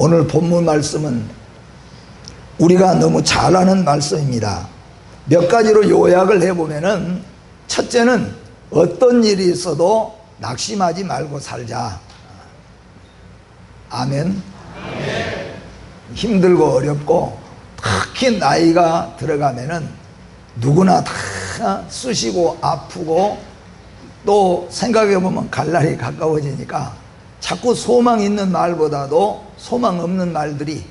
오늘 본문 말씀은 우리가 너무 잘 아는 말씀입니다. 몇 가지로 요약을 해보면은, 첫째는 어떤 일이 있어도 낙심하지 말고 살자. 아멘. 힘들고 어렵고 특히 나이가 들어가면은 누구나 다 쑤시고 아프고 또 생각해보면 갈 날이 가까워지니까 자꾸 소망 있는 말보다도 소망 없는 말들이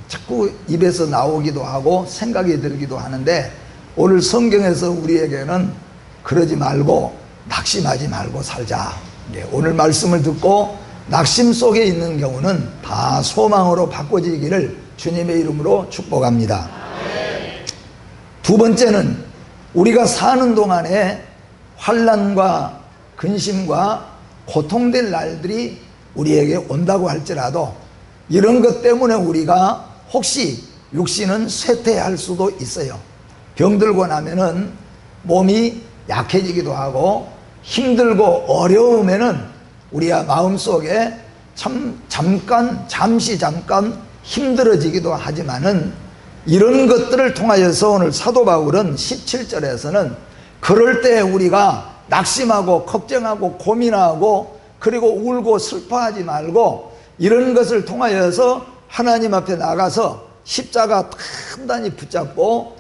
자꾸 입에서 나오기도 하고 생각이 들기도 하는데, 오늘 성경에서 우리에게는 그러지 말고 낙심하지 말고 살자. 오늘 말씀을 듣고 낙심 속에 있는 경우는 다 소망으로 바꿔지기를 주님의 이름으로 축복합니다. 두 번째는 우리가 사는 동안에 환난과 근심과 고통될 날들이 우리에게 온다고 할지라도 이런 것 때문에 우리가 혹시 육신은 쇠퇴할 수도 있어요. 병들고 나면은 몸이 약해지기도 하고 힘들고 어려우면은 우리가 마음속에 잠시 힘들어지기도 하지만은, 이런 것들을 통하여서 오늘 사도 바울은 17절에서는 그럴 때 우리가 낙심하고 걱정하고 고민하고 그리고 울고 슬퍼하지 말고 이런 것을 통하여서 하나님 앞에 나가서 십자가 단단히 붙잡고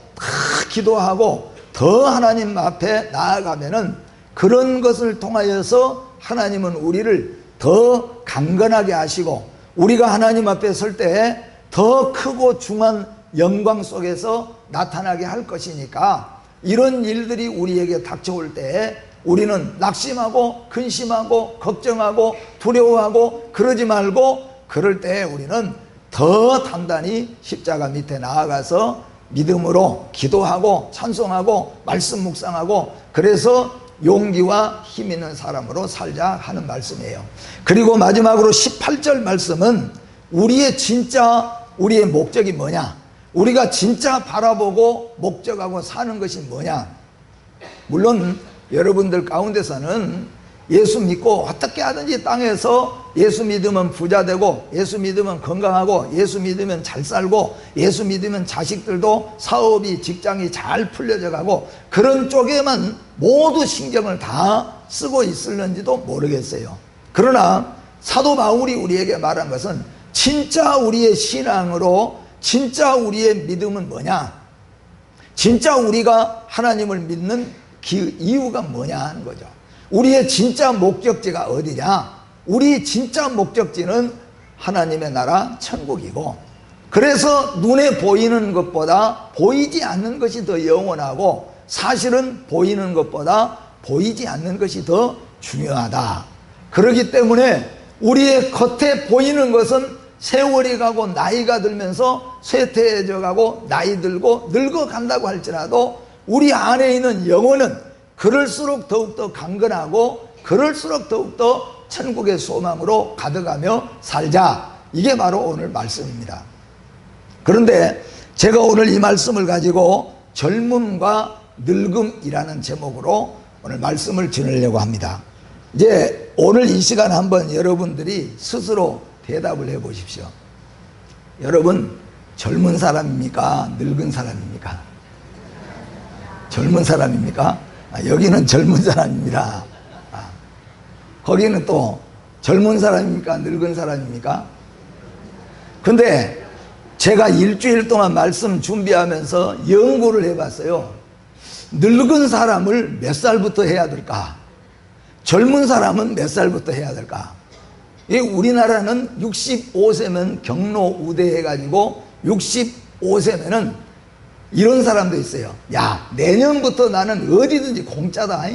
기도하고 더 하나님 앞에 나아가면은, 그런 것을 통하여서 하나님은 우리를 더 강건하게 하시고 우리가 하나님 앞에 설 때 더 크고 중한 영광 속에서 나타나게 할 것이니까, 이런 일들이 우리에게 닥쳐올 때 우리는 낙심하고 근심하고 걱정하고 두려워하고 그러지 말고, 그럴 때 우리는 더 단단히 십자가 밑에 나아가서 믿음으로 기도하고 찬송하고 말씀 묵상하고, 그래서 용기와 힘 있는 사람으로 살자 하는 말씀이에요. 그리고 마지막으로 18절 말씀은 우리의 목적이 뭐냐, 우리가 진짜 바라보고 목적하고 사는 것이 뭐냐. 물론 여러분들 가운데서는 예수 믿고 어떻게 하든지 땅에서 예수 믿으면 부자 되고, 예수 믿으면 건강하고, 예수 믿으면 잘 살고, 예수 믿으면 자식들도 사업이 직장이 잘 풀려져 가고, 그런 쪽에만 모두 신경을 다 쓰고 있을는지도 모르겠어요. 그러나 사도 바울이 우리에게 말한 것은 진짜 우리의 신앙으로 진짜 우리의 믿음은 뭐냐, 진짜 우리가 하나님을 믿는 그 이유가 뭐냐 하는 거죠. 우리의 진짜 목적지가 어디냐? 우리 진짜 목적지는 하나님의 나라 천국이고, 그래서 눈에 보이는 것보다 보이지 않는 것이 더 영원하고, 사실은 보이는 것보다 보이지 않는 것이 더 중요하다. 그렇기 때문에 우리의 겉에 보이는 것은 세월이 가고 나이가 들면서 쇠퇴해져 가고 나이 들고 늙어간다고 할지라도, 우리 안에 있는 영혼은 그럴수록 더욱더 강건하고 그럴수록 더욱더 천국의 소망으로 가득하며 살자. 이게 바로 오늘 말씀입니다. 그런데 제가 오늘 이 말씀을 가지고 젊음과 늙음이라는 제목으로 오늘 말씀을 전하려고 합니다. 이제 오늘 이 시간 한번 여러분들이 스스로 대답을 해 보십시오. 여러분, 젊은 사람입니까? 늙은 사람입니까? 젊은 사람입니까? 여기는 젊은 사람입니다. 거기는 또 젊은 사람입니까? 늙은 사람입니까? 근데 제가 일주일 동안 말씀 준비하면서 연구를 해봤어요. 늙은 사람을 몇 살부터 해야 될까? 젊은 사람은 몇 살부터 해야 될까? 우리나라는 65세면 경로우대 해가지고 65세면은 이런 사람도 있어요. 야, 내년부터 나는 어디든지 공짜다.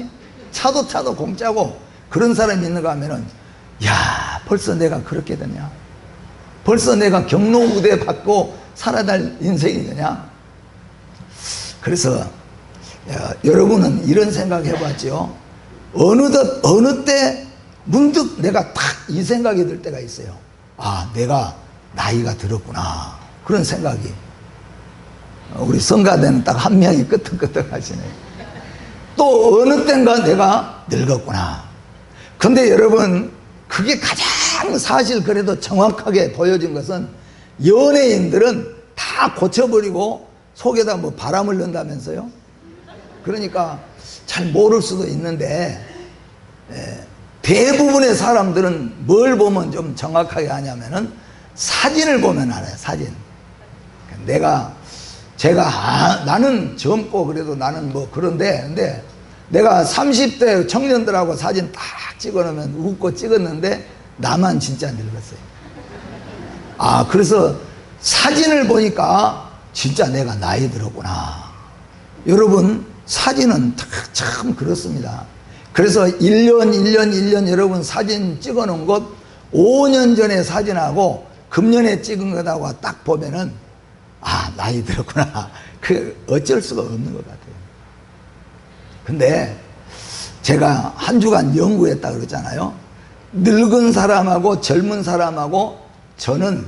차도 공짜고. 그런 사람이 있는가 하면은, 야, 벌써 내가 그렇게 됐냐? 벌써 내가 경로우대 받고 살아갈 인생이 되냐? 그래서 여러분은 이런 생각 해봤죠? 어느 때 문득 내가 딱 이 생각이 들 때가 있어요. 아, 내가 나이가 들었구나. 그런 생각이. 우리 성가대는 딱 한 명이 끄떡끄떡 하시네. 또 어느 땐가 내가 늙었구나. 근데 여러분, 그게 가장 사실 그래도 정확하게 보여진 것은 연예인들은 다 고쳐버리고 속에다 뭐 바람을 넣는다면서요. 그러니까 잘 모를 수도 있는데 대부분의 사람들은 뭘 보면 좀 정확하게 하냐면은 사진을 보면 알아요. 사진. 나는 젊고 그래도 나는 뭐 그런데 근데 내가 30대 청년들하고 사진 딱 찍어놓으면 웃고 찍었는데 나만 진짜 늙었어요. 그래서 사진을 보니까 진짜 내가 나이 들었구나. 여러분 사진은 참 그렇습니다. 그래서 1년 여러분 사진 찍어놓은 것 5년 전에 사진하고 금년에 찍은 것하고 딱 보면은 나이 들었구나. 어쩔 수가 없는 것 같아요. 근데 제가 한 주간 연구했다 그랬잖아요. 늙은 사람하고 젊은 사람하고 저는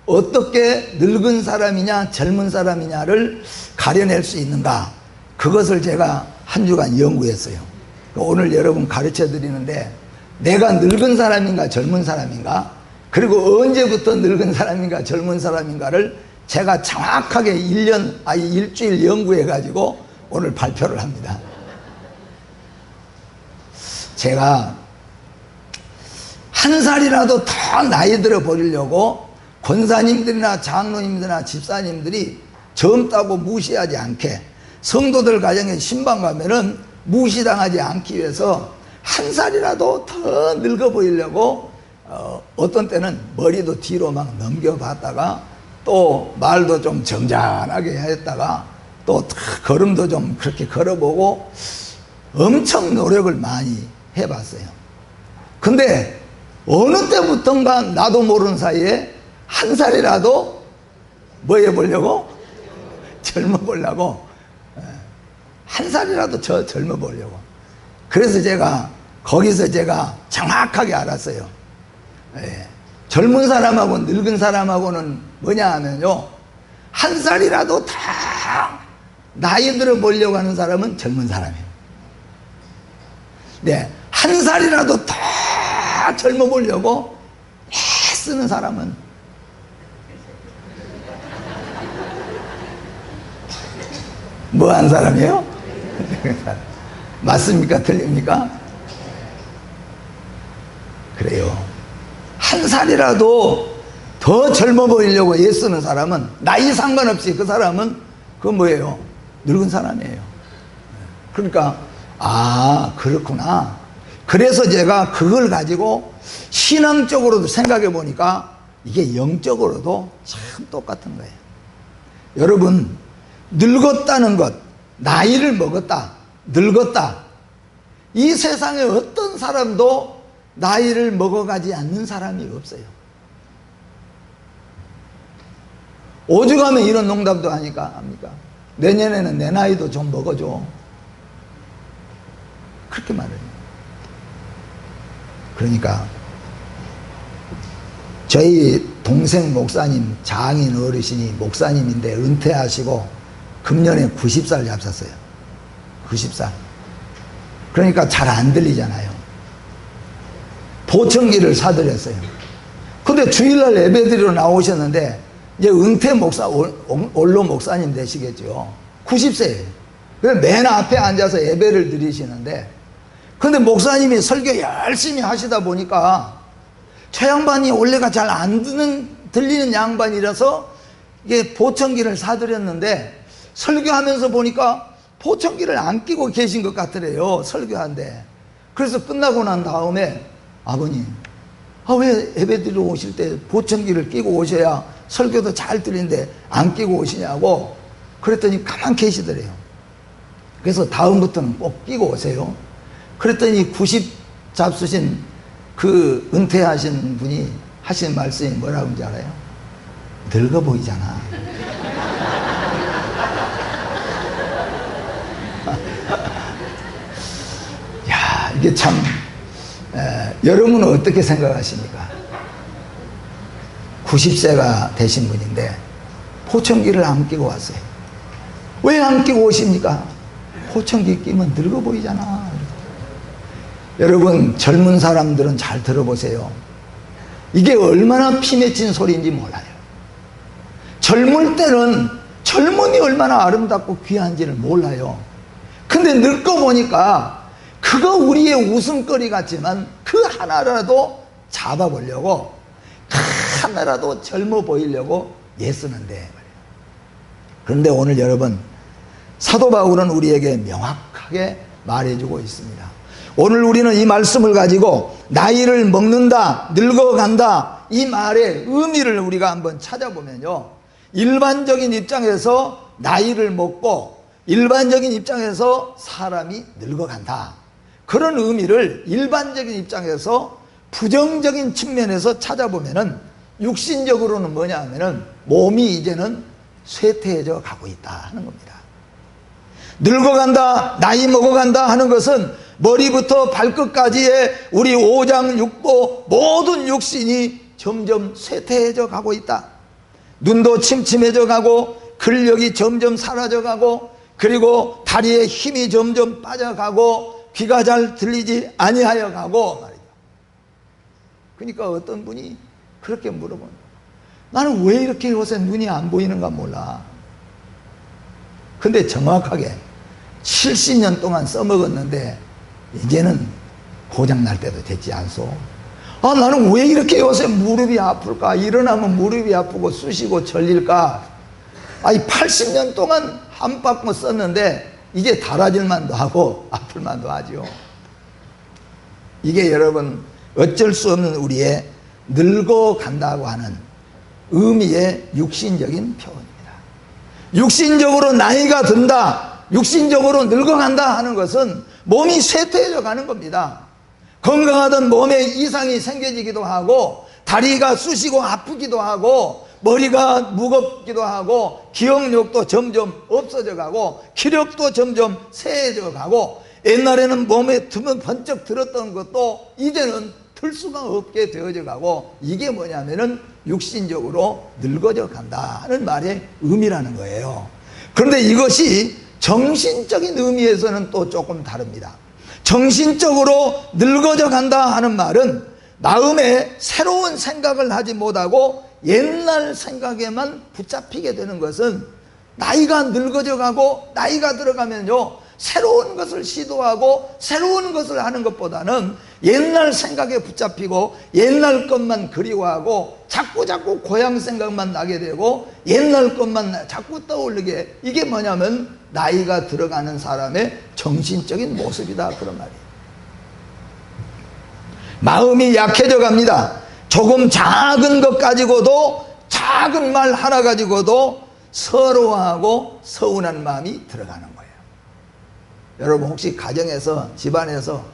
어떻게 늙은 사람이냐 젊은 사람이냐를 가려낼 수 있는가, 그것을 제가 한 주간 연구했어요. 오늘 여러분 가르쳐 드리는데, 내가 늙은 사람인가 젊은 사람인가, 그리고 언제부터 늙은 사람인가 젊은 사람인가를 제가 정확하게 일주일 연구해 가지고 오늘 발표를 합니다. 제가 한 살이라도 더 나이 들어 보이려고 권사님들이나 장로님들이나 집사님들이 젊다고 무시하지 않게, 성도들 가정에 신방 가면은 무시당하지 않기 위해서 한 살이라도 더 늙어 보이려고 어떤 때는 머리도 뒤로 막 넘겨봤다가 또 말도 좀 점잖하게 했다가 또 걸음도 좀 그렇게 걸어보고 엄청 노력을 많이 해봤어요. 근데 어느 때부턴가 나도 모르는 사이에 한 살이라도 뭐 해보려고? 젊어 보려고. 한 살이라도 젊어 보려고. 그래서 거기서 제가 정확하게 알았어요. 젊은 사람하고 늙은 사람하고는 뭐냐 하면요, 한 살이라도 다 나이 들어 보려고 하는 사람은 젊은 사람이에요. 네, 한 살이라도 다 젊어 보려고 애쓰는 사람은 뭐 한 사람이에요? 맞습니까? 틀립니까? 그래요. 한 살이라도 더 젊어 보이려고 애쓰는 사람은, 나이 상관없이 그 사람은 그건 뭐예요? 늙은 사람이에요. 그러니까 그렇구나. 그래서 제가 그걸 가지고 신앙적으로도 생각해 보니까 이게 영적으로도 참 똑같은 거예요. 여러분, 늙었다는 것, 나이를 먹었다, 늙었다, 이 세상에 어떤 사람도 나이를 먹어가지 않는 사람이 없어요. 오죽하면 이런 농담도 합니까? 내년에는 내 나이도 좀 먹어줘. 그렇게 말해요. 그러니까 저희 동생 목사님, 장인 어르신이 목사님인데 은퇴하시고 금년에 90살 잡섰어요. 90살. 그러니까 잘 안 들리잖아요. 보청기를 사드렸어요. 근데 주일날 예배드리러 나오셨는데 이제 은퇴 목사, 원로 목사님 되시겠죠. 90세예요. 그래서 맨 앞에 앉아서 예배를 드리시는데, 근데 목사님이 설교 열심히 하시다 보니까 저 양반이 원래가 잘 안 들리는 양반이라서 이게 보청기를 사드렸는데, 설교하면서 보니까 보청기를 안 끼고 계신 것 같더래요. 설교하는데. 그래서 끝나고 난 다음에, 아버님, 왜 예배드리러 오실 때 보청기를 끼고 오셔야 설교도 잘 들리는데 안 끼고 오시냐고 그랬더니 가만 계시더래요. 그래서 다음부터는 꼭 끼고 오세요. 그랬더니 90 잡수신 그 은퇴하신 분이 하신 말씀이 뭐라고 하는지 알아요? 늙어 보이잖아. 야, 이게 참, 여러분은 어떻게 생각하십니까? 90세가 되신 분인데 보청기를 안 끼고 왔어요. 왜 안 끼고 오십니까? 보청기 끼면 늙어 보이잖아. 여러분, 젊은 사람들은 잘 들어보세요. 이게 얼마나 피맺힌 소리인지 몰라요. 젊을 때는 젊음이 얼마나 아름답고 귀한지를 몰라요. 근데 늙고 보니까 그거 우리의 웃음거리 같지만 그 하나라도 잡아보려고, 그 하나라도 젊어 보이려고 애쓰는데. 그런데 오늘 여러분, 사도 바울은 우리에게 명확하게 말해주고 있습니다. 오늘 우리는 이 말씀을 가지고 나이를 먹는다, 늙어간다, 이 말의 의미를 우리가 한번 찾아보면요, 일반적인 입장에서 나이를 먹고 일반적인 입장에서 사람이 늙어간다, 그런 의미를 일반적인 입장에서 부정적인 측면에서 찾아보면은 육신적으로는 뭐냐 하면은 몸이 이제는 쇠퇴해져 가고 있다 하는 겁니다. 늙어간다, 나이 먹어간다 하는 것은 머리부터 발끝까지의 우리 오장 육부 모든 육신이 점점 쇠퇴해져 가고 있다. 눈도 침침해져 가고 근력이 점점 사라져 가고, 그리고 다리에 힘이 점점 빠져가고 귀가 잘 들리지 아니하여 가고 말이죠. 그러니까 어떤 분이 그렇게 물어보는, 나는 왜 이렇게 요새 눈이 안 보이는가 몰라. 근데 정확하게 70년 동안 써먹었는데 이제는 고장날 때도 됐지 않소. 아, 나는 왜 이렇게 요새 무릎이 아플까? 일어나면 무릎이 아프고 쑤시고 절릴까? 아니 80년 동안 한 바퀴 썼는데 이제 달아질만도 하고 아플만도 하죠. 이게 여러분 어쩔 수 없는 우리의 늙어간다고 하는 의미의 육신적인 표현입니다. 육신적으로 나이가 든다, 육신적으로 늙어간다 하는 것은 몸이 쇠퇴해져 가는 겁니다. 건강하던 몸에 이상이 생겨지기도 하고, 다리가 쑤시고 아프기도 하고, 머리가 무겁기도 하고, 기억력도 점점 없어져 가고, 기력도 점점 쇠해져 가고, 옛날에는 몸에 드면 번쩍 들었던 것도 이제는 들 수가 없게 되어져 가고, 이게 뭐냐면은 육신적으로 늙어져 간다 하는 말의 의미라는 거예요. 그런데 이것이 정신적인 의미에서는 또 조금 다릅니다. 정신적으로 늙어져 간다 하는 말은 마음에 새로운 생각을 하지 못하고 옛날 생각에만 붙잡히게 되는 것은, 나이가 늙어져 가고 나이가 들어가면요, 새로운 것을 시도하고 새로운 것을 하는 것보다는 옛날 생각에 붙잡히고 옛날 것만 그리워하고 자꾸 고향 생각만 나게 되고 옛날 것만 자꾸 떠올리게, 이게 뭐냐면 나이가 들어가는 사람의 정신적인 모습이다, 그런 말이에요. 마음이 약해져 갑니다. 조금 작은 것 가지고도, 작은 말 하나 가지고도 서러워하고 서운한 마음이 들어가는 거예요. 여러분 혹시 가정에서, 집안에서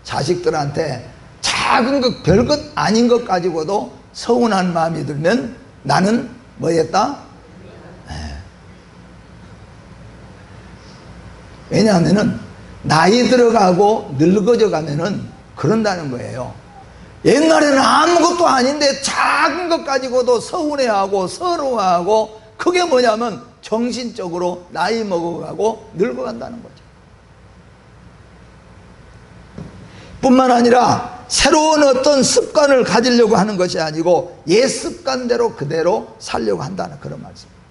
자식들한테 작은 것, 별것 아닌 것 가지고도 서운한 마음이 들면 나는 뭐였다? 왜냐하면은 나이 들어가고 늙어져 가면은 그런다는 거예요. 옛날에는 아무것도 아닌데 작은 것 가지고도 서운해하고 서러워하고, 그게 뭐냐면 정신적으로 나이 먹어가고 늙어간다는 거죠. 뿐만 아니라 새로운 어떤 습관을 가지려고 하는 것이 아니고 옛 습관대로 그대로 살려고 한다는 그런 말씀입니다.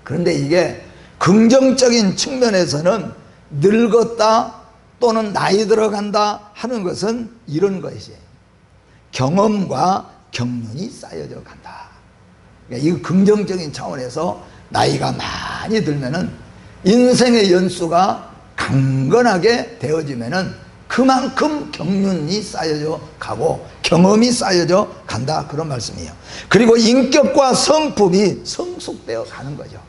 그런데 이게 긍정적인 측면에서는 늙었다 또는 나이 들어간다 하는 것은 이런 것이에요. 경험과 경륜이 쌓여져 간다. 그러니까 이 긍정적인 차원에서 나이가 많이 들면은 인생의 연수가 강건하게 되어지면은 그만큼 경륜이 쌓여져 가고 경험이 쌓여져 간다, 그런 말씀이에요. 그리고 인격과 성품이 성숙되어 가는 거죠.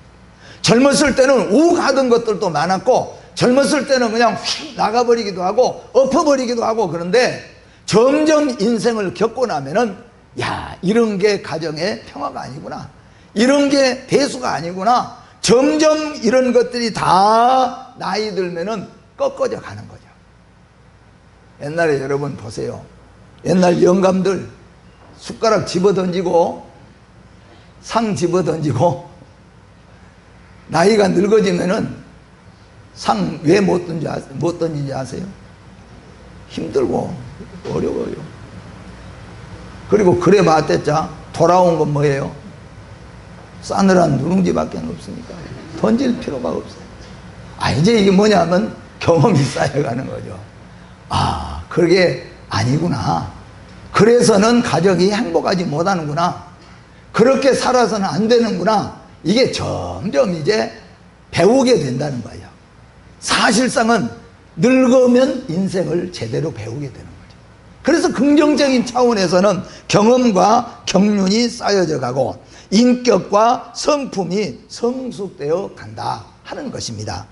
젊었을 때는 우하던 것들도 많았고, 젊었을 때는 그냥 휙 나가버리기도 하고 엎어버리기도 하고, 그런데 점점 인생을 겪고 나면은, 야, 이런 게 가정의 평화가 아니구나, 이런 게 대수가 아니구나, 점점 이런 것들이 다 나이 들면은 꺾어져 가는 거죠. 옛날에 여러분 보세요. 옛날 영감들 숟가락 집어 던지고 상 집어 던지고, 나이가 늙어지면은 상 왜 못 던지는지 아세요? 힘들고 어려워요. 그리고 그래 봤댔자 돌아온 건 뭐예요? 싸늘한 누룽지밖에 없으니까 던질 필요가 없어요. 이제 이게 뭐냐면 경험이 쌓여가는 거죠. 그게 아니구나. 그래서는 가정이 행복하지 못하는구나. 그렇게 살아서는 안 되는구나. 이게 점점 이제 배우게 된다는 거예요. 사실상은 늙으면 인생을 제대로 배우게 되는 거죠. 그래서 긍정적인 차원에서는 경험과 경륜이 쌓여져 가고 인격과 성품이 성숙되어 간다 하는 것입니다.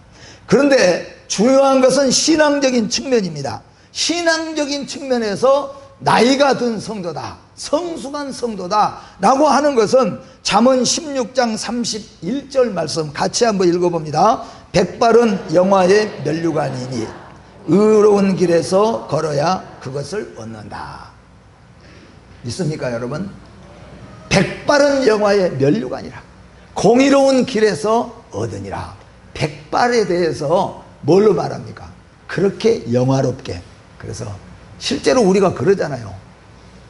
그런데 중요한 것은 신앙적인 측면입니다. 신앙적인 측면에서 나이가 든 성도다, 성숙한 성도다 라고 하는 것은 잠언 16장 31절 말씀 같이 한번 읽어봅니다. 백발은 영화의 면류관이니 의로운 길에서 걸어야 그것을 얻는다. 믿습니까 여러분? 백발은 영화의 면류관이라. 공의로운 길에서 얻으니라. 백발에 대해서 뭘로 말합니까? 그렇게 영화롭게. 그래서 실제로 우리가 그러잖아요.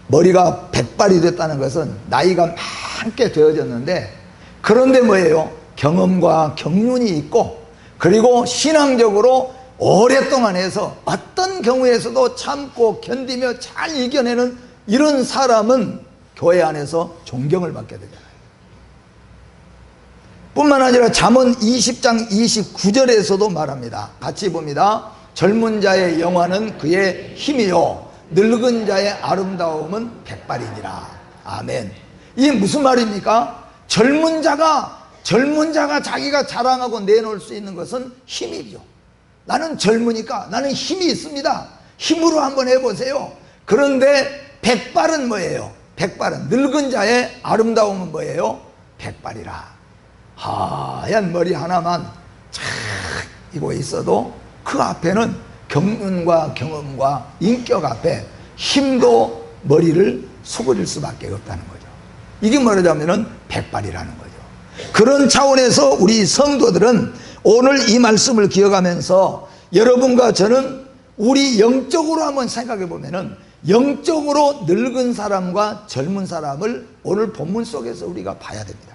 머리가 백발이 됐다는 것은 나이가 많게 되어졌는데, 그런데 뭐예요? 경험과 경륜이 있고, 그리고 신앙적으로 오랫동안 해서 어떤 경우에서도 참고 견디며 잘 이겨내는 이런 사람은 교회 안에서 존경을 받게 되잖아요. 뿐만 아니라 잠언 20장 29절에서도 말합니다. 같이 봅니다. 젊은 자의 영화는 그의 힘이요 늙은 자의 아름다움은 백발이니라. 아멘. 이게 무슨 말입니까? 젊은 자가 자기가 자랑하고 내놓을 수 있는 것은 힘이죠. 나는 젊으니까 나는 힘이 있습니다. 힘으로 한번 해보세요. 그런데 백발은 뭐예요? 백발은 늙은 자의 아름다움은 뭐예요? 백발이라. 하얀 머리 하나만 착 이고 있어도 그 앞에는 경륜과 경험과 인격 앞에 힘도 머리를 수그릴 수밖에 없다는 거죠. 이게 말하자면 백발이라는 거죠. 그런 차원에서 우리 성도들은 오늘 이 말씀을 기억하면서 여러분과 저는 우리 영적으로 한번 생각해 보면은 영적으로 늙은 사람과 젊은 사람을 오늘 본문 속에서 우리가 봐야 됩니다.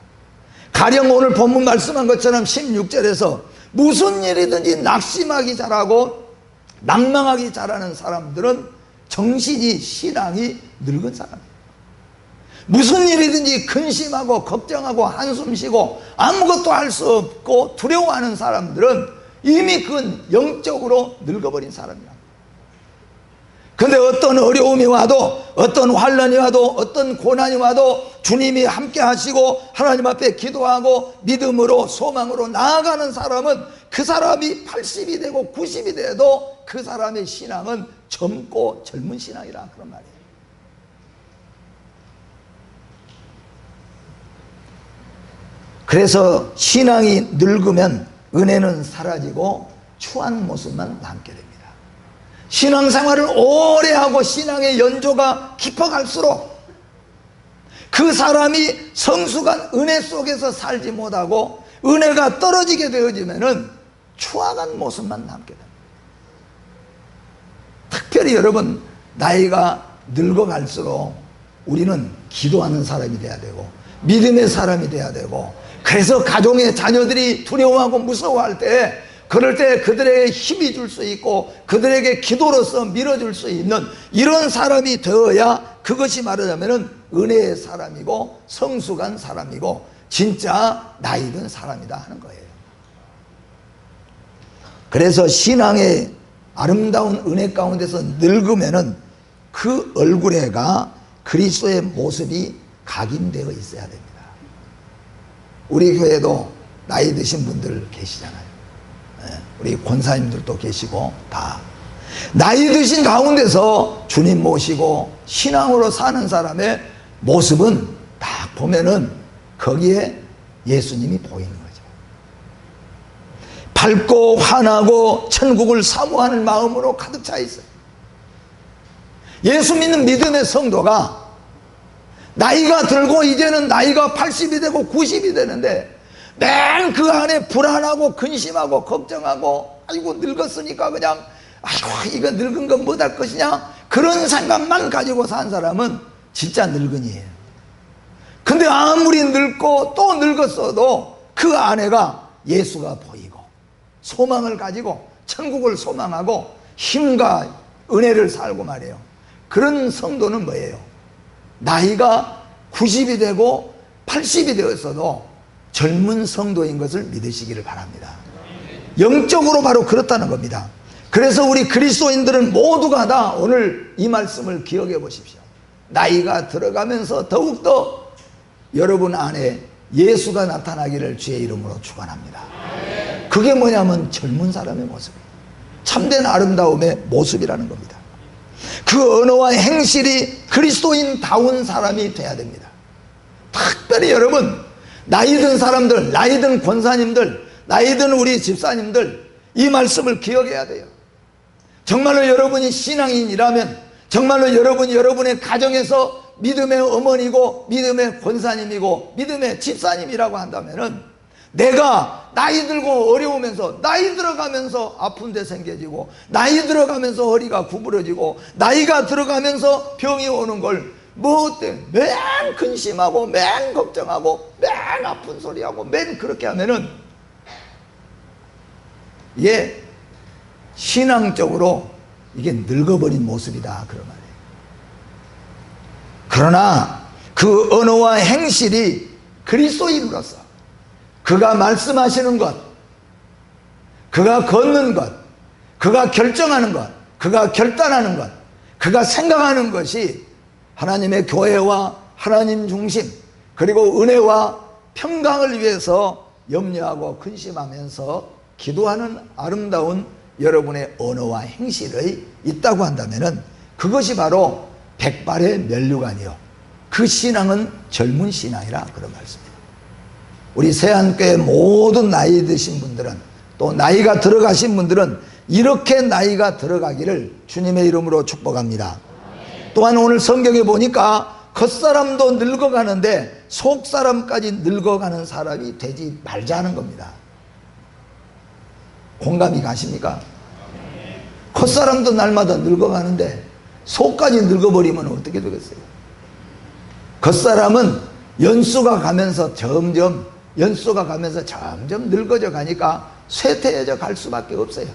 가령 오늘 본문 말씀한 것처럼 16절에서 무슨 일이든지 낙심하기 잘하고 낭망하기 잘하는 사람들은 정신이 신앙이 늙은 사람이에요. 무슨 일이든지 근심하고 걱정하고 한숨 쉬고 아무것도 할 수 없고 두려워하는 사람들은 이미 그건 영적으로 늙어버린 사람이야. 근데 어떤 어려움이 와도, 어떤 환난이 와도, 어떤 고난이 와도 주님이 함께 하시고 하나님 앞에 기도하고 믿음으로 소망으로 나아가는 사람은 그 사람이 80이 되고 90이 돼도 그 사람의 신앙은 젊고 젊은 신앙이라 그런 말이에요. 그래서 신앙이 늙으면 은혜는 사라지고 추한 모습만 남게 됩니다. 신앙생활을 오래 하고 신앙의 연조가 깊어갈수록 그 사람이 성숙한 은혜 속에서 살지 못하고 은혜가 떨어지게 되어지면은 추악한 모습만 남게 됩니다. 특별히 여러분 나이가 늙어갈수록 우리는 기도하는 사람이 돼야 되고 믿음의 사람이 돼야 되고, 그래서 가정의 자녀들이 두려워하고 무서워할 때 그럴 때 그들에게 힘이 줄 수 있고 그들에게 기도로서 밀어줄 수 있는 이런 사람이 되어야 그것이 말하자면 은혜의 사람이고 성숙한 사람이고 진짜 나이든 사람이다 하는 거예요. 그래서 신앙의 아름다운 은혜 가운데서 늙으면은 그 얼굴에가 그리스도의 모습이 각인되어 있어야 됩니다. 우리 교회도 나이 드신 분들 계시잖아요. 우리 권사님들도 계시고 다 나이 드신 가운데서 주님 모시고 신앙으로 사는 사람의 모습은 딱 보면은 거기에 예수님이 보이는 거죠. 밝고 환하고 천국을 사모하는 마음으로 가득 차 있어요. 예수 믿는 믿음의 성도가 나이가 들고 이제는 나이가 80이 되고 90이 되는데 맨 그 안에 불안하고 근심하고 걱정하고 아이고 늙었으니까 그냥 아이고 이거 늙은 건 못할 것이냐 그런 생각만 가지고 산 사람은 진짜 늙은이에요. 근데 아무리 늙고 또 늙었어도 그 아내가 예수가 보이고 소망을 가지고 천국을 소망하고 힘과 은혜를 살고 말이에요. 그런 성도는 뭐예요? 나이가 90이 되고 80이 되었어도 젊은 성도인 것을 믿으시기를 바랍니다. 영적으로 바로 그렇다는 겁니다. 그래서 우리 그리스도인들은 모두가 다 오늘 이 말씀을 기억해 보십시오. 나이가 들어가면서 더욱더 여러분 안에 예수가 나타나기를 주의 이름으로 축원합니다. 그게 뭐냐면 젊은 사람의 모습이에요. 참된 아름다움의 모습이라는 겁니다. 그 언어와 행실이 그리스도인다운 사람이 돼야 됩니다. 특별히 여러분, 나이 든 사람들, 나이 든 권사님들, 나이 든 우리 집사님들, 이 말씀을 기억해야 돼요. 정말로 여러분이 신앙인이라면, 정말로 여러분이 여러분의 가정에서 믿음의 어머니고 믿음의 권사님이고 믿음의 집사님이라고 한다면은, 내가 나이 들고 어려우면서, 나이 들어가면서 아픈 데 생겨지고, 나이 들어가면서 허리가 구부러지고, 나이가 들어가면서 병이 오는 걸 뭐 어때? 맨 근심하고 맨 걱정하고 맨 아픈 소리하고 맨 그렇게 하면은 이게 신앙적으로 이게 늙어버린 모습이다, 그런 말이에요. 그러나 그 언어와 행실이 그리스도인으로서 그가 말씀하시는 것, 그가 걷는 것, 그가 결정하는 것, 그가 결단하는 것, 그가 생각하는 것이 하나님의 교회와 하나님 중심, 그리고 은혜와 평강을 위해서 염려하고 근심하면서 기도하는 아름다운 여러분의 언어와 행실이 있다고 한다면 그것이 바로 백발의 면류관이요, 그 신앙은 젊은 신앙이라, 그런 말씀입니다. 우리 세안교회 모든 나이 드신 분들은, 또 나이가 들어가신 분들은 이렇게 나이가 들어가기를 주님의 이름으로 축복합니다. 또한 오늘 성경에 보니까 겉사람도 늙어가는데 속사람까지 늙어가는 사람이 되지 말자는 겁니다. 공감이 가십니까? 겉사람도 날마다 늙어가는데 속까지 늙어버리면 어떻게 되겠어요? 겉사람은 연수가 가면서 점점 늙어져 가니까 쇠퇴해져 갈 수밖에 없어요.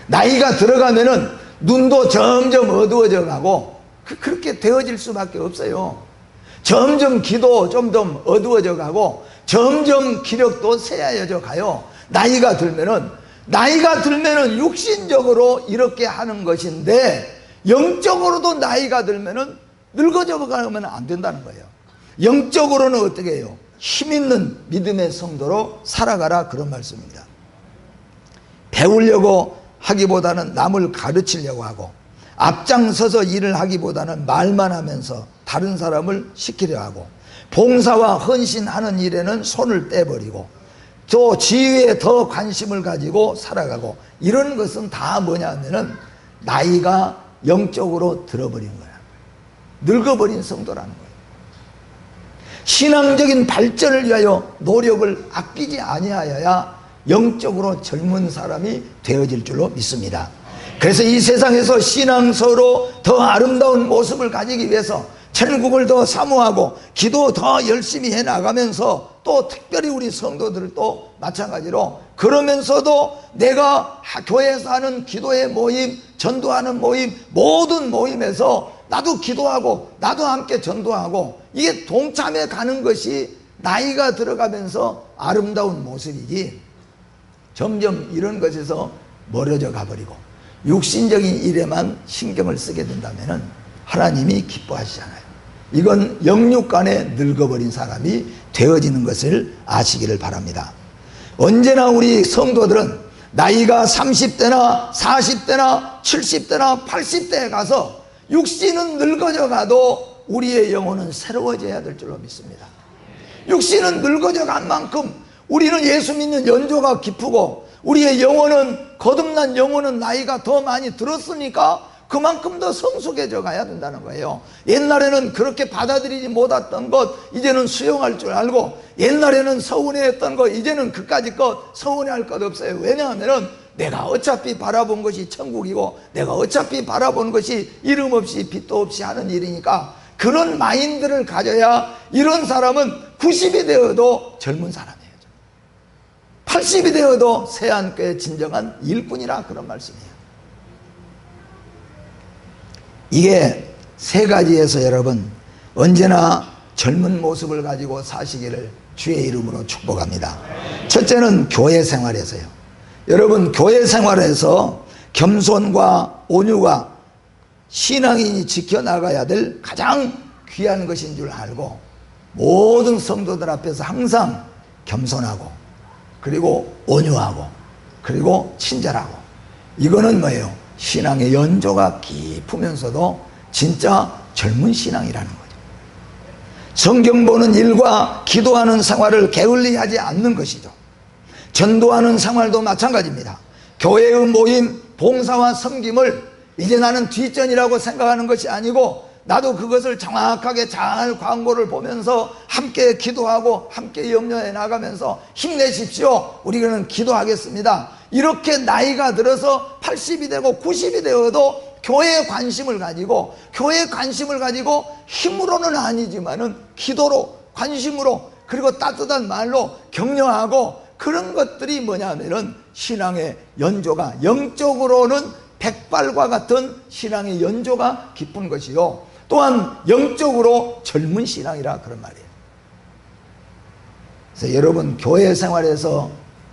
나이가 들어가면은 눈도 점점 어두워져 가고 그렇게 되어질 수밖에 없어요. 점점 기도 점점 어두워져 가고 점점 기력도 쇠하여져 가요. 나이가 들면은 육신적으로 이렇게 하는 것인데 영적으로도 나이가 들면은 늙어져 가면 안 된다는 거예요. 영적으로는 어떻게 해요? 힘 있는 믿음의 성도로 살아가라, 그런 말씀입니다. 배우려고 하기보다는 남을 가르치려고 하고, 앞장서서 일을 하기보다는 말만 하면서 다른 사람을 시키려 하고, 봉사와 헌신하는 일에는 손을 떼버리고, 또 지위에 더 관심을 가지고 살아가고, 이런 것은 다 뭐냐 하면은 나이가 영적으로 들어버린 거야. 늙어버린 성도라는 거예요. 신앙적인 발전을 위하여 노력을 아끼지 아니하여야 영적으로 젊은 사람이 되어질 줄로 믿습니다. 그래서 이 세상에서 신앙서로 더 아름다운 모습을 가지기 위해서 천국을 더 사모하고 기도 더 열심히 해나가면서, 또 특별히 우리 성도들도 마찬가지로 그러면서도 내가 교회에서 하는 기도의 모임, 전도하는 모임, 모든 모임에서 나도 기도하고 나도 함께 전도하고, 이게 동참해 가는 것이 나이가 들어가면서 아름다운 모습이지, 점점 이런 것에서 멀어져 가버리고 육신적인 일에만 신경을 쓰게 된다면 하나님이 기뻐하시잖아요. 이건 영육간에 늙어버린 사람이 되어지는 것을 아시기를 바랍니다. 언제나 우리 성도들은 나이가 30대나 40대나 70대나 80대에 가서 육신은 늙어져 가도 우리의 영혼은 새로워져야 될 줄로 믿습니다. 육신은 늙어져 간 만큼 우리는 예수 믿는 연조가 깊고, 우리의 영혼은, 거듭난 영혼은 나이가 더 많이 들었으니까 그만큼 더 성숙해져 가야 된다는 거예요. 옛날에는 그렇게 받아들이지 못했던 것 이제는 수용할 줄 알고, 옛날에는 서운해했던 것 이제는 그까짓 것 서운해할 것 없어요. 왜냐하면 내가 어차피 바라본 것이 천국이고, 내가 어차피 바라본 것이 이름 없이 빛도 없이 하는 일이니까 그런 마인드를 가져야 이런 사람은 90이 되어도 젊은 사람이에요. 80이 되어도 세안교의 진정한 일꾼이라 그런 말씀이에요. 이게 세 가지에서 여러분 언제나 젊은 모습을 가지고 사시기를 주의 이름으로 축복합니다. 첫째는 교회 생활에서요. 여러분 교회 생활에서 겸손과 온유가 신앙인이 지켜나가야 될 가장 귀한 것인 줄 알고 모든 성도들 앞에서 항상 겸손하고 그리고 온유하고 그리고 친절하고, 이거는 뭐예요? 신앙의 연조가 깊으면서도 진짜 젊은 신앙이라는 거죠. 성경 보는 일과 기도하는 생활을 게을리하지 않는 것이죠. 전도하는 생활도 마찬가지입니다. 교회의 모임, 봉사와 섬김을 이제 나는 뒷전이라고 생각하는 것이 아니고 나도 그것을 정확하게 잘 광고를 보면서 함께 기도하고 함께 염려해 나가면서 힘내십시오, 우리는 기도하겠습니다, 이렇게 나이가 들어서 80이 되고 90이 되어도 교회에 관심을 가지고 힘으로는 아니지만은 기도로, 관심으로, 그리고 따뜻한 말로 격려하고, 그런 것들이 뭐냐면은 신앙의 연조가, 영적으로는 백발과 같은 신앙의 연조가 깊은 것이요, 또한 영적으로 젊은 신앙이라 그런 말이에요. 그래서 여러분 교회 생활에서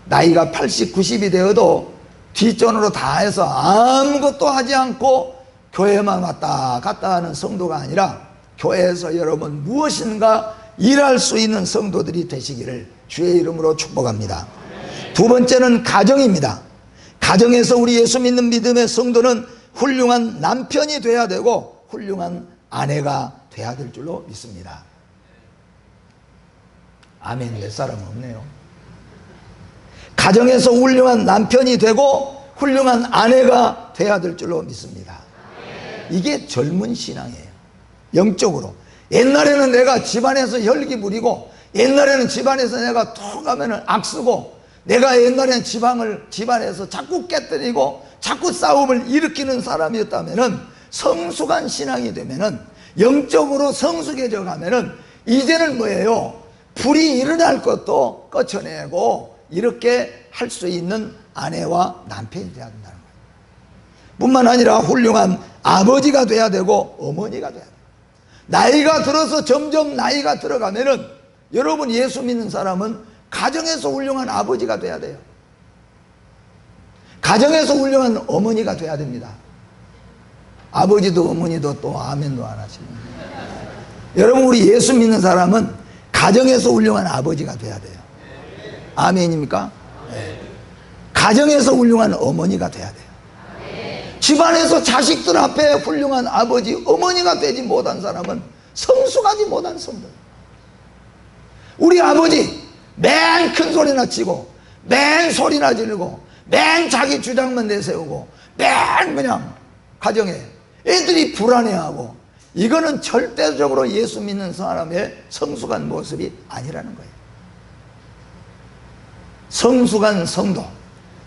나이가 80, 90이 되어도 뒷전으로 다 해서 아무것도 하지 않고 교회만 왔다 갔다 하는 성도가 아니라 교회에서 여러분 무엇인가 일할 수 있는 성도들이 되시기를 주의 이름으로 축복합니다. 두 번째는 가정입니다. 가정에서 우리 예수 믿는 믿음의 성도는 훌륭한 남편이 돼야 되고 훌륭한 아내가 돼야 될 줄로 믿습니다. 아멘. 낼 사람 없네요. 가정에서 훌륭한 남편이 되고 훌륭한 아내가 돼야 될 줄로 믿습니다. 이게 젊은 신앙이에요. 영적으로. 옛날에는 내가 집안에서 혈기 부리고, 옛날에는 집안에서 내가 톡 하면은 악쓰고, 내가 옛날에는 집안에서 자꾸 깨뜨리고 자꾸 싸움을 일으키는 사람이었다면은, 성숙한 신앙이 되면은, 영적으로 성숙해져 가면은 이제는 뭐예요? 불이 일어날 것도 꺼쳐내고 이렇게 할 수 있는 아내와 남편이 되어야 된다는 거예요. 뿐만 아니라 훌륭한 아버지가 돼야 되고 어머니가 돼야 돼요. 나이가 들어서 점점 나이가 들어가면은 여러분 예수 믿는 사람은 가정에서 훌륭한 아버지가 돼야 돼요. 가정에서 훌륭한 어머니가 돼야 됩니다. 아버지도 어머니도 또 아멘도 안 하시는. 여러분 우리 예수 믿는 사람은 가정에서 훌륭한 아버지가 돼야 돼요. 아멘입니까? 네. 가정에서 훌륭한 어머니가 돼야 돼요. 집안에서 자식들 앞에 훌륭한 아버지, 어머니가 되지 못한 사람은 성숙하지 못한 성도. 우리 아버지 맨 큰 소리나 치고 맨 소리나 지르고 맨 자기 주장만 내세우고 맨 그냥 가정에 애들이 불안해하고, 이거는 절대적으로 예수 믿는 사람의 성숙한 모습이 아니라는 거예요. 성숙한 성도,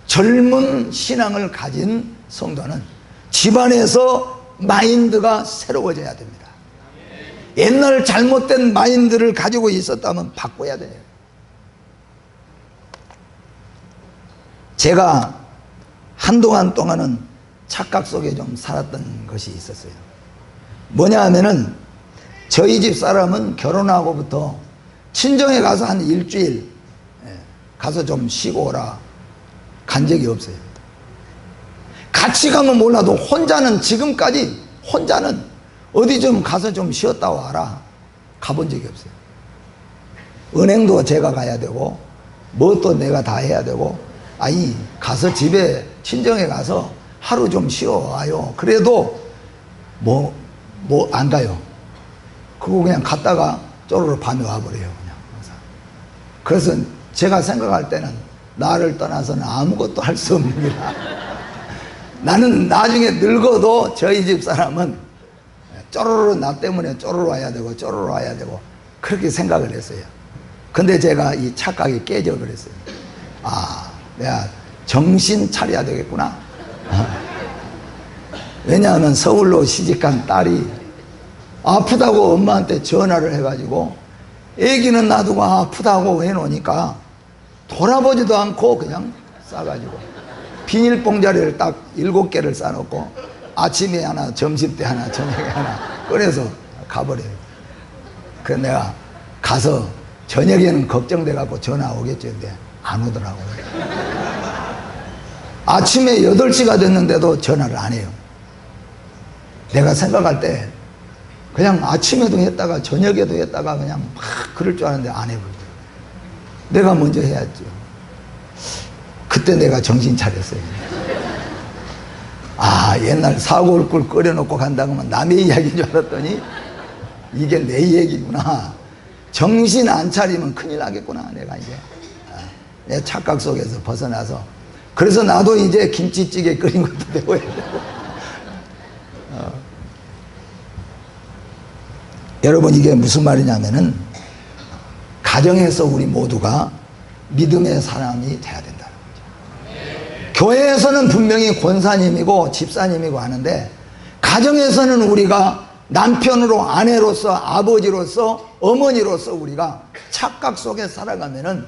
젊은 신앙을 가진 성도는 집안에서 마인드가 새로워져야 됩니다. 옛날 잘못된 마인드를 가지고 있었다면 바꿔야 돼요. 제가 한동안 동안은 착각 속에 좀 살았던 것이 있었어요. 뭐냐 하면은 저희 집 사람은 결혼하고부터 친정에 가서 한 일주일 가서 좀 쉬고 오라 간 적이 없어요. 같이 가면 몰라도 혼자는, 지금까지 혼자는 어디 좀 가서 좀 쉬었다 와라 가본 적이 없어요. 은행도 제가 가야 되고 뭣도 내가 다 해야 되고, 아니 가서 집에 친정에 가서 하루 좀 쉬어 와요. 그래도 뭐 안 가요. 그거 그냥 갔다가 쪼르르 밤에 와버려요. 그냥 항상. 그래서 제가 생각할 때는 나를 떠나서는 아무것도 할 수 없는 거라. 나는 나중에 늙어도 저희 집 사람은 쪼르르 나 때문에 쪼르르 와야 되고 쪼르르 와야 되고 그렇게 생각을 했어요. 근데 제가 이 착각이 깨져버렸어요. 아, 내가 정신 차려야 되겠구나. 왜냐하면 서울로 시집간 딸이 아프다고 엄마한테 전화를 해가지고 애기는 놔두고 아프다고 해놓으니까 돌아보지도 않고 그냥 싸가지고 비닐봉자리를 딱 7개를 싸놓고 아침에 하나, 점심때 하나, 저녁에 하나 꺼내서 가버려요. 그래서 내가 가서 저녁에는 걱정돼갖고 전화 오겠죠. 근데 안 오더라고요. 아침에 8시가 됐는데도 전화를 안 해요. 내가 생각할 때 그냥 아침에도 했다가 저녁에도 했다가 그냥 막 그럴 줄 알았는데 안 해버려요. 내가 먼저 해야죠. 그때 내가 정신 차렸어요. 아, 옛날 사골 꿀 끓여놓고 간다고 하면 남의 이야기인 줄 알았더니 이게 내 얘기구나. 정신 안 차리면 큰일 나겠구나. 내가 이제 내 착각 속에서 벗어나서, 그래서 나도 이제 김치찌개 끓인 것도 배워야 되고. 여러분, 이게 무슨 말이냐면은 가정에서 우리 모두가 믿음의 사람이 돼야 된다는 거죠. 교회에서는 분명히 권사님이고 집사님이고 하는데, 가정에서는 우리가 남편으로, 아내로서, 아버지로서, 어머니로서 우리가 착각 속에 살아가면은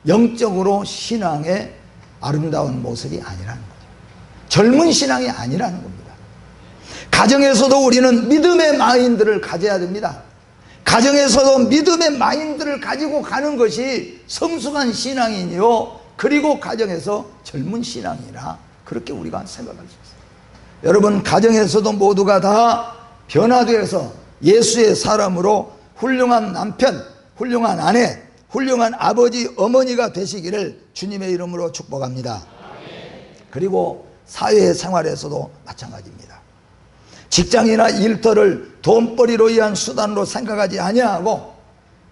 영적으로 신앙의 아름다운 모습이 아니라는 거죠. 젊은 신앙이 아니라는 겁니다. 가정에서도 우리는 믿음의 마인드를 가져야 됩니다. 가정에서도 믿음의 마인드를 가지고 가는 것이 성숙한 신앙이니요, 그리고 가정에서 젊은 신앙이라 그렇게 우리가 생각할 수 있어요. 여러분, 가정에서도 모두가 다 변화되어서 예수의 사람으로 훌륭한 남편, 훌륭한 아내, 훌륭한 아버지, 어머니가 되시기를 주님의 이름으로 축복합니다. 그리고 사회생활에서도 마찬가지입니다. 직장이나 일터를 돈벌이로 위한 수단으로 생각하지 아니하고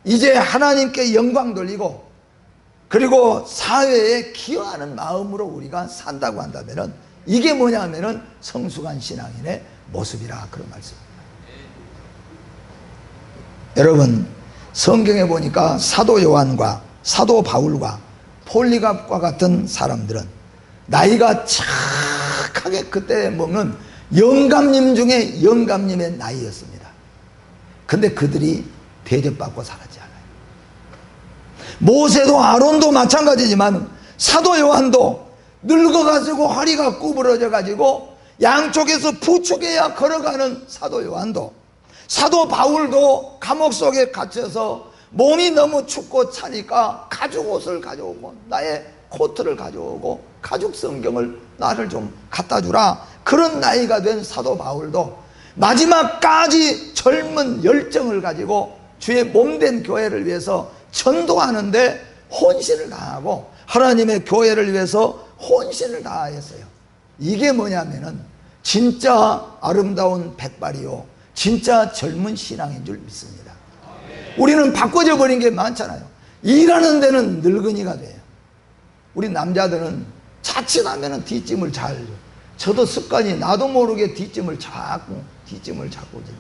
이제 하나님께 영광 돌리고 그리고 사회에 기여하는 마음으로 우리가 산다고 한다면 이게 뭐냐면은 성숙한 신앙인의 모습이라, 그런 말씀입니다. 여러분, 성경에 보니까 사도 요한과 사도 바울과 폴리갑과 같은 사람들은 나이가 착하게 그때 먹는 영감님 중에 영감님의 나이였습니다. 근데 그들이 대접받고 살았지 않아요. 모세도 아론도 마찬가지지만 사도 요한도 늙어가지고 허리가 구부러져 가지고 양쪽에서 부축해야 걸어가는 사도 요한도, 사도 바울도 감옥 속에 갇혀서 몸이 너무 춥고 차니까 가죽 옷을 가져오고 나의 코트를 가져오고 가죽 성경을 나를 좀 갖다 주라, 그런 나이가 된 사도 바울도 마지막까지 젊은 열정을 가지고 주의 몸된 교회를 위해서 전도하는데 혼신을 다하고 하나님의 교회를 위해서 혼신을 다하였어요. 이게 뭐냐면은 진짜 아름다운 백발이요, 진짜 젊은 신앙인 줄 믿습니다. 우리는 바꿔져 버린 게 많잖아요. 일하는 데는 늙은이가 돼요. 우리 남자들은 자칫하면 뒷짐을 잘 줘. 저도 습관이 나도 모르게 뒷짐을 자꾸 져요.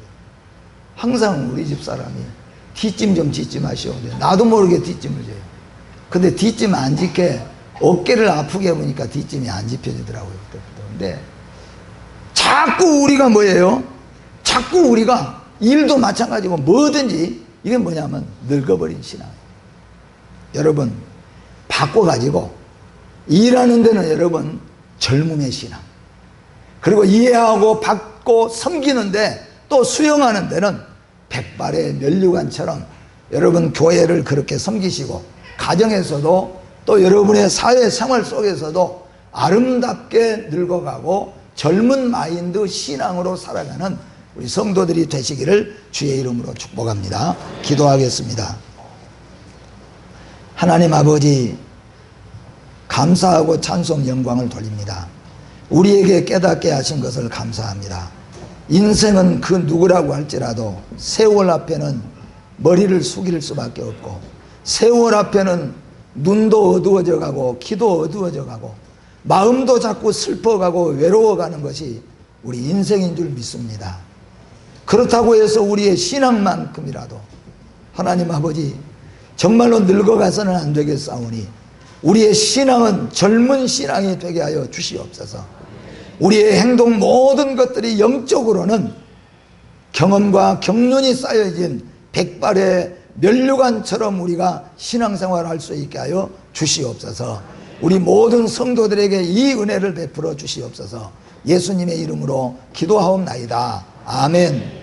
항상 우리 집 사람이 뒷짐 좀 짓지 마시오. 나도 모르게 뒷짐을 져요. 근데 뒷짐 안 짓게 어깨를 아프게 해보니까 뒷짐이 안 짚혀지더라고요. 근데 자꾸 우리가 뭐예요? 자꾸 우리가 일도 마찬가지고 뭐든지 이게 뭐냐면 늙어버린 신앙. 여러분, 바꿔가지고 일하는 데는 여러분 젊음의 신앙, 그리고 이해하고 받고 섬기는데 또 수용하는 데는 백발의 면류관처럼 여러분 교회를 그렇게 섬기시고 가정에서도 또 여러분의 사회생활 속에서도 아름답게 늙어가고 젊은 마인드 신앙으로 살아가는 우리 성도들이 되시기를 주의 이름으로 축복합니다. 기도하겠습니다. 하나님 아버지, 감사하고 찬송 영광을 돌립니다. 우리에게 깨닫게 하신 것을 감사합니다. 인생은 그 누구라고 할지라도 세월 앞에는 머리를 숙일 수밖에 없고, 세월 앞에는 눈도 어두워져 가고 귀도 어두워져 가고 마음도 자꾸 슬퍼가고 외로워가는 것이 우리 인생인 줄 믿습니다. 그렇다고 해서 우리의 신앙만큼이라도 하나님 아버지 정말로 늙어가서는 안 되겠사오니 우리의 신앙은 젊은 신앙이 되게 하여 주시옵소서. 우리의 행동 모든 것들이 영적으로는 경험과 경륜이 쌓여진 백발의 면류관처럼 우리가 신앙생활을 할 수 있게 하여 주시옵소서. 우리 모든 성도들에게 이 은혜를 베풀어 주시옵소서. 예수님의 이름으로 기도하옵나이다. 아멘.